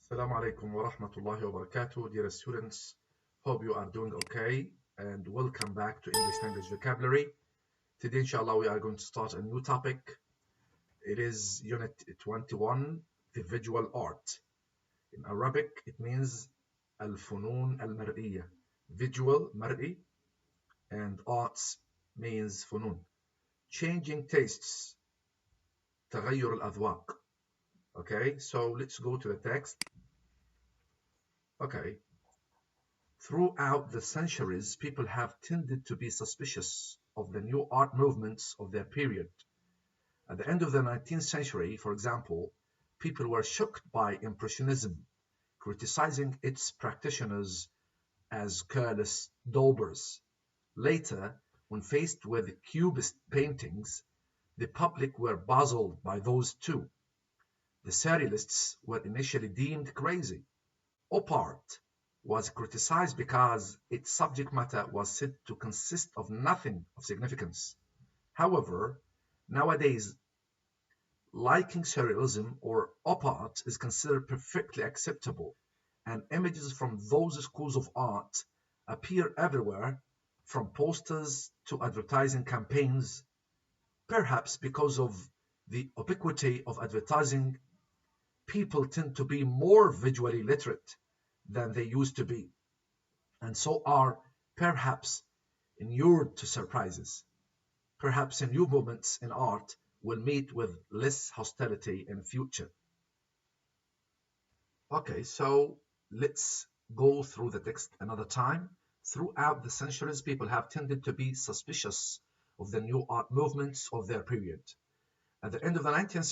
Assalamu alaikum wa rahmatullahi wa barakatuh, dear students. Hope you are doing okay and welcome back to English Language Vocabulary. Today, inshallah, we are going to start a new topic. It is Unit 21, the visual art. In Arabic, it means al-funun al-mar'iyya. Visual, mar'i, and arts means funun. Changing tastes, تغير الأذواق. Okay, so let's go to the text. Okay. Throughout the centuries, people have tended to be suspicious of the new art movements of their period. At the end of the 19th century, for example, people were shocked by Impressionism, criticizing its practitioners as careless daubers. Later, when faced with Cubist paintings, the public were puzzled by those too. The Surrealists were initially deemed crazy. Op art was criticized because its subject matter was said to consist of nothing of significance. However, nowadays, liking surrealism or op art is considered perfectly acceptable, and images from those schools of art appear everywhere, from posters to advertising campaigns. Perhaps because of the ubiquity of advertising, people tend to be more visually literate than they used to be, and so are perhaps inured to surprises. Perhaps new movements in art will meet with less hostility in future. Okay, so let's go through the text another time. Throughout the centuries, people have tended to be suspicious of the new art movements of their period. At the end of the 19th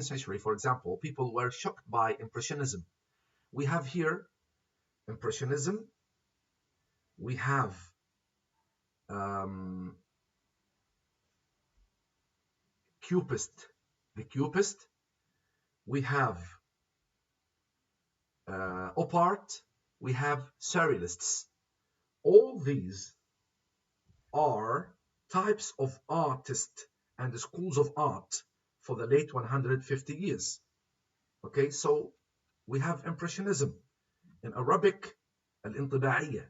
century, for example, people were shocked by Impressionism. We have here Impressionism, we have um, Cubist, the Cubist, we have op art, we have surrealists. All these are types of artists and schools of art for the late 150 years. Okay, so we have Impressionism. In Arabic, al-intiba'iyya,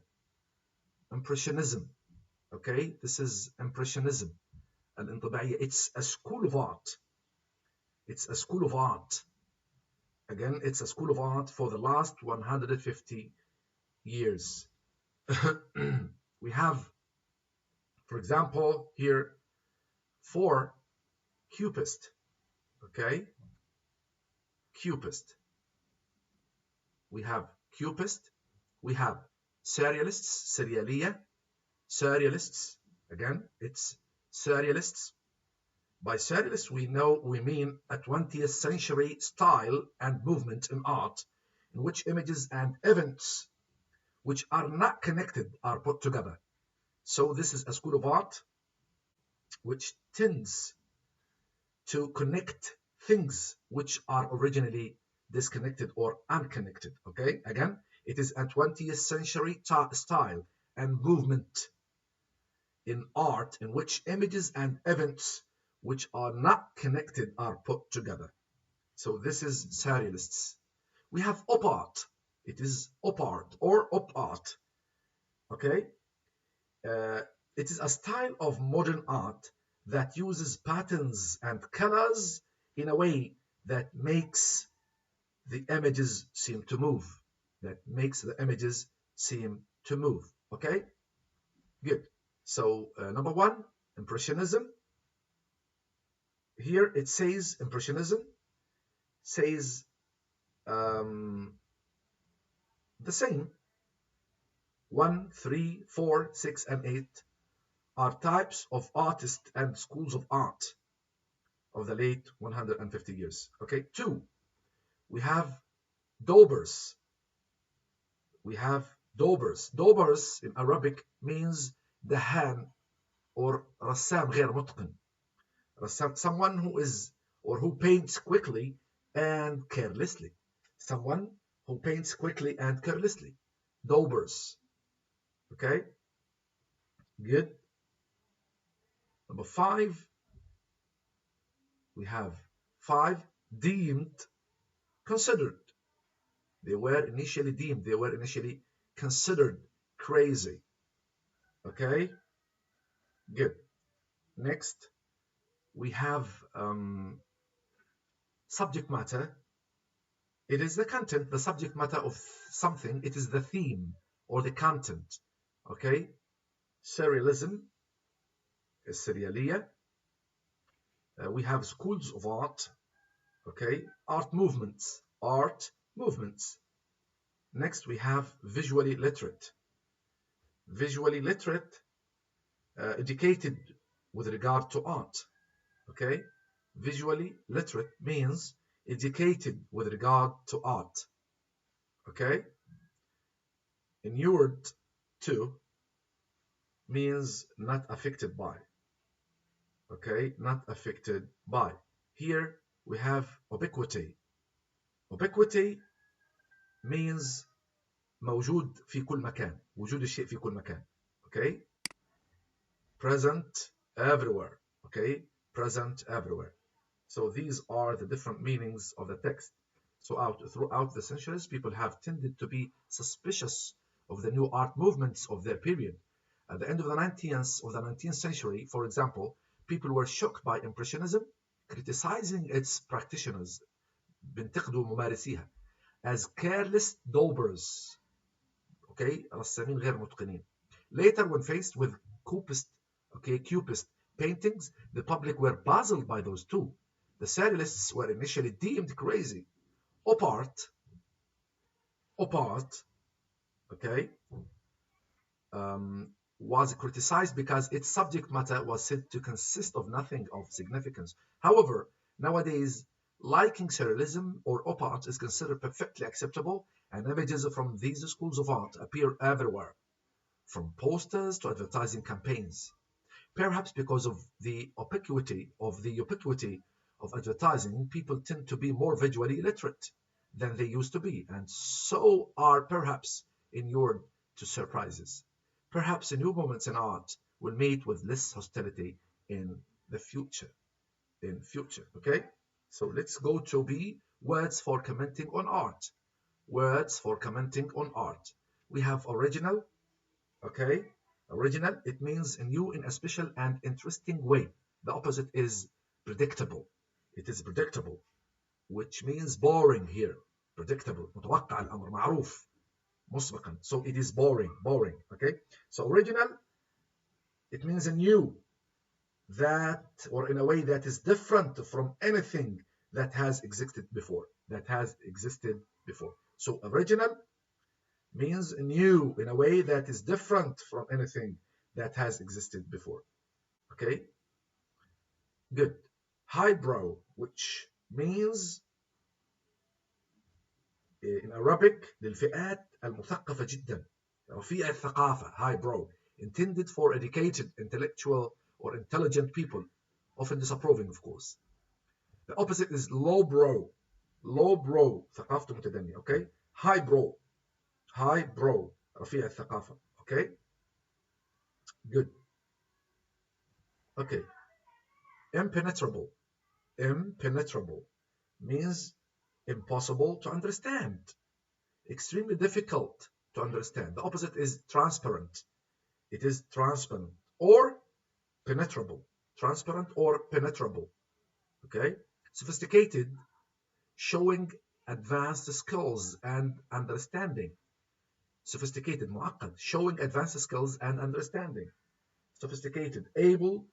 Impressionism. Okay, this is Impressionism, al-intiba'iyya. It's a school of art. It's a school of art. Again, it's a school of art for the last 150 years. We have, for example, here four Cubist. Okay, Cubist. We have Cubist. We have Surrealists, Surrealists. Again, it's Surrealists. By Surrealists, we mean a 20th century style and movement in art in which images and events which are not connected are put together. So this is a school of art which tends to connect things which are originally disconnected or unconnected. Okay, again, it is a 20th century style and movement in art in which images and events which are not connected are put together. So this is Surrealists. We have op art. It is op art or op art. Okay, uh, it is a style of modern art that uses patterns and colors in a way that makes the images seem to move. That makes the images seem to move. Okay, good. So number one, Impressionism. Here it says Impressionism says um, the same. 1, 3, 4, 6, and 8 are types of artists and schools of art of the late 150 years. Okay, 2, we have daubers. We have daubers. Daubers in Arabic means dahan or rassam غير متقن. Someone who is or who paints quickly and carelessly. Someone who paints quickly and carelessly. Daubers. Okay, good. Number 5, we have 5, deemed, considered. They were initially deemed, they were initially considered crazy. Okay, good. Next, we have subject matter. It is the content, the subject matter of something. It is the theme or the content. Okay, serialism, السريالية. We have schools of art. Okay, art movements, art movements. Next, we have visually literate. Visually literate, educated with regard to art. Okay, visually literate means educated with regard to art. Okay, inured to means not affected by. Okay, not affected by. Here we have ubiquity. Ubiquity means موجود في كل مكان. وجود الشيء في كل مكان. Okay, present everywhere. Okay, present everywhere. So these are the different meanings of the text. So throughout the centuries, people have tended to be suspicious of the new art movements of their period. At the end of the 19th century, for example, people were shocked by Impressionism, criticizing its practitioners, بينتقدوا ممارسيها, as careless daubers, okay, رسامين غير متقنين. Later, when faced with cubist paintings, the public were puzzled by those too. The Surrealists were initially deemed crazy. Op art, okay, was criticized because its subject matter was said to consist of nothing of significance. However, nowadays, liking Surrealism or op art is considered perfectly acceptable, and images from these schools of art appear everywhere, from posters to advertising campaigns. Perhaps because of the ubiquity of advertising, people tend to be more visually literate than they used to be, and so are perhaps inured to surprises. Perhaps new moments in art will meet with less hostility in the future. Okay? So let's go to B, words for commenting on art. Words for commenting on art. We have original, okay? Original, it means new in a special and interesting way. The opposite is predictable. It is predictable, which means boring here. Predictable. متوقع الأمر معروف مسبقا. So it is boring. Okay? So original, it means new, that or in a way that is different from anything that has existed before. So original means new in a way that is different from anything that has existed before. Okay, good. Highbrow, which means in Arabic للفئات المثقفة جدا, رفيع الثقافة, highbrow, intended for educated, intellectual or intelligent people, often disapproving, of course. The opposite is lowbrow, ثقافته متدنية. Okay, highbrow, رفيع الثقافة. Okay, good. Okay, impenetrable means impossible to understand, extremely difficult to understand. The opposite is transparent. It is transparent or penetrable. Transparent or penetrable. Okay, sophisticated, showing advanced skills and understanding. Sophisticated, معقد, showing advanced skills and understanding. Sophisticated, able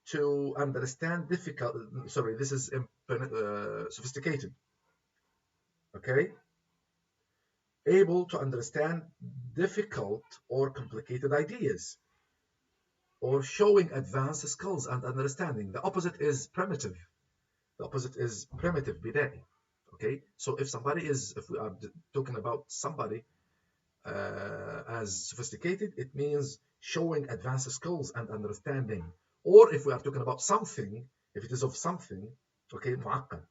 to understand difficult. Sorry, this is sophisticated. Okay, able to understand difficult or complicated ideas, or showing advanced skills and understanding. The opposite is primitive. بدائي. Okay, so if we are talking about somebody as sophisticated, it means showing advanced skills and understanding. Or if we are talking about something, if it is of something, okay, معقد,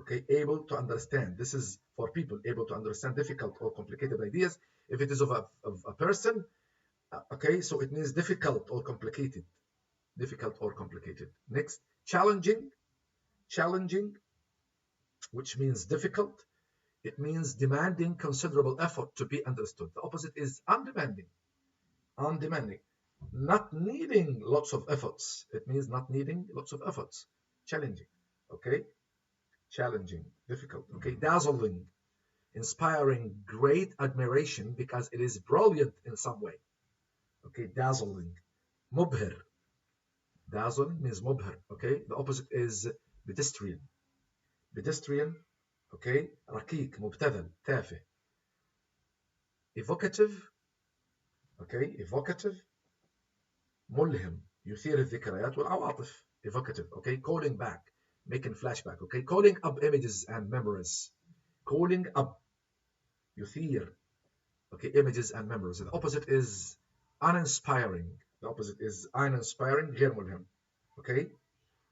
okay, able to understand. This is for people able to understand difficult or complicated ideas. If it is of a person, okay, so it means difficult or complicated. Next, challenging, which means difficult, It means demanding considerable effort to be understood. The opposite is undemanding. Undemanding. Not needing lots of efforts. It means not needing lots of efforts. Challenging. Okay? Challenging. Difficult. Okay? Dazzling. Inspiring great admiration because it is brilliant in some way. Okay? Dazzling. Mubhir. Dazzling means mubhir. Okay? The opposite is pedestrian. Pedestrian. Okay? ركيك. مبتذل. تافه. Evocative. Okay? Evocative. ملهم. يثير الذكريات والعواطف. Evocative. Okay? Calling back. Making flashback. Okay? Calling up images and memories. Calling up. يثير. Okay? Images and memories. The opposite is uninspiring. The opposite is uninspiring. غير ملهم. Okay?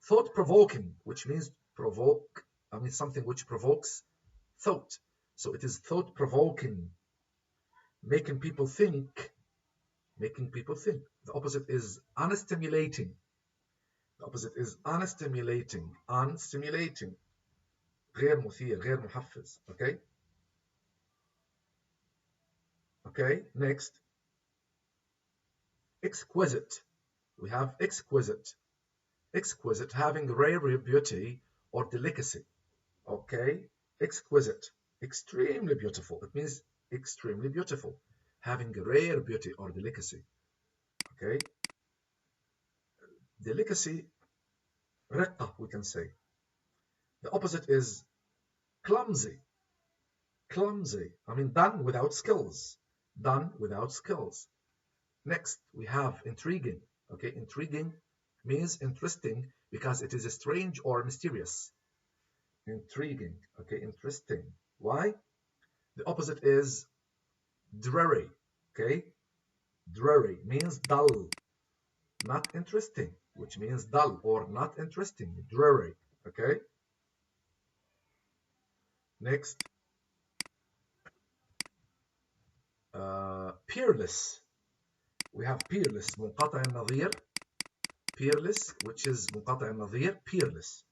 Thought provoking, which means provoke. I mean something which provokes thought. So it is thought provoking. Making people think. Making people think. The opposite is unstimulating. The opposite is unstimulating. Unstimulating. غير مثير, غير محفز. Okay? Okay, next. Exquisite. We have exquisite. Exquisite, having rare beauty or delicacy. Okay? Exquisite. Extremely beautiful. It means extremely beautiful. Having rare beauty or delicacy. Okay? Delicacy, رقة, we can say. The opposite is clumsy. Clumsy. I mean, done without skills. Done without skills. Next, we have intriguing. Okay, intriguing means interesting because it is strange or mysterious. Intriguing. Okay, interesting. Why? The opposite is dreary. Okay, dreary means dull, not interesting, which means dull or not interesting. Dreary. Okay. Next, peerless. We have peerless, منقطع النظير. Peerless, which is منقطع النظير, peerless.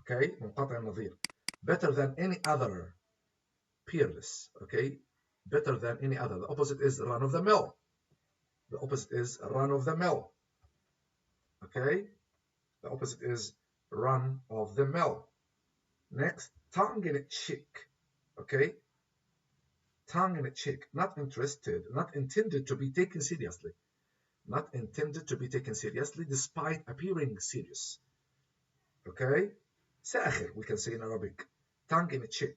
Okay, منقطع النظير. Better than any other. Peerless. Okay, better than any other. The opposite is run of the mill. The opposite is run of the mill. Okay, the opposite is run of the mill. Next, tongue in cheek. Okay, tongue in cheek. Not interested, not intended to be taken seriously. Not intended to be taken seriously despite appearing serious. Okay? ساخر, we can say in Arabic. Tongue in cheek.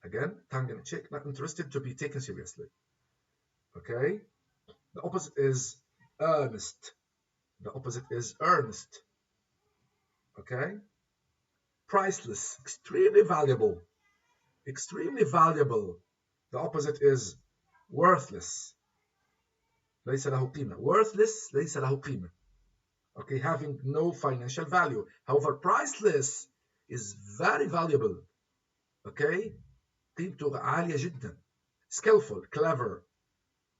Again, tongue in cheek, not interested to be taken seriously. Okay? The opposite is earnest. The opposite is earnest. Okay? Priceless, extremely valuable. Extremely valuable. The opposite is worthless. ليس له قيمة. Worthless, ليس له قيمة. Okay, having no financial value. However, priceless is very valuable. Okay, قيمته عالية جدا. Skillful, clever,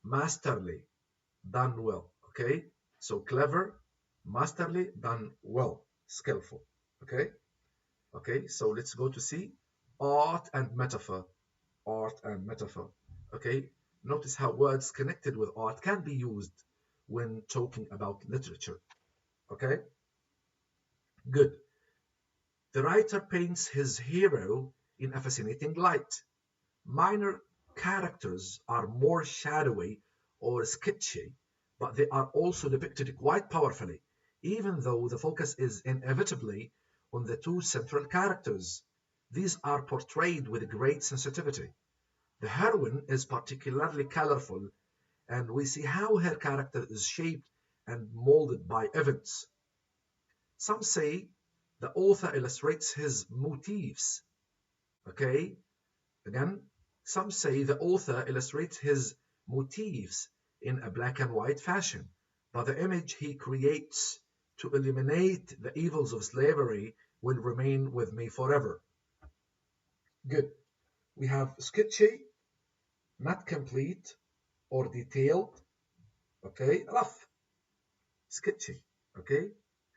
masterly, done well. Okay, so clever, masterly, done well, skillful. Okay, okay, so let's go to see art and metaphor. Art and metaphor. Okay, notice how words connected with art can be used when talking about literature. Okay, good. The writer paints his hero in a fascinating light. Minor characters are more shadowy or sketchy, but they are also depicted quite powerfully, even though the focus is inevitably on the two central characters. These are portrayed with great sensitivity. The heroine is particularly colorful, and we see how her character is shaped and molded by events. Some say the author illustrates his motifs. Okay, again, some say the author illustrates his motifs in a black and white fashion, but the image he creates to eliminate the evils of slavery will remain with me forever. Good. We have sketchy, not complete or detailed. Okay, rough, sketchy. Okay,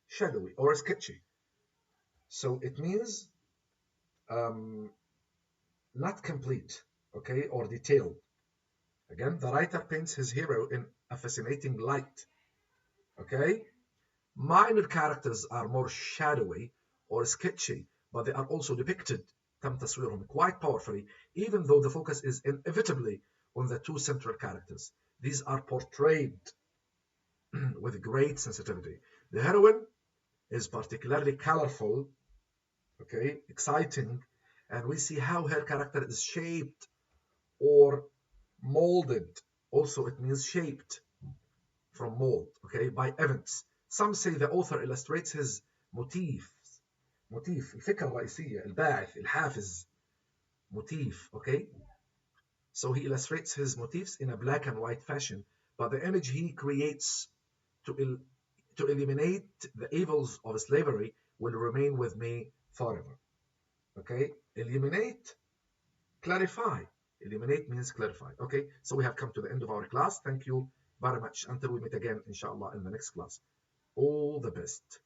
shadowy or sketchy. So it means um, not complete, okay, or detailed. Again, the writer paints his hero in a fascinating light, okay? Minor characters are more shadowy or sketchy, but they are also depicted تم تصويرهم quite powerfully, even though the focus is inevitably on the two central characters. These are portrayed with great sensitivity. The heroine is particularly colorful, okay, exciting, and we see how her character is shaped or molded. Also, it means shaped from mold, okay, by events. Some say the author illustrates his motif, الفكرة الرئيسية الباعث الحافز motif, okay. So he illustrates his motifs in a black and white fashion, but the image he creates to to eliminate the evils of slavery will remain with me forever. Okay, eliminate, clarify. Eliminate means clarify. Okay, so we have come to the end of our class. Thank you very much. Until we meet again, inshallah, in the next class. All the best.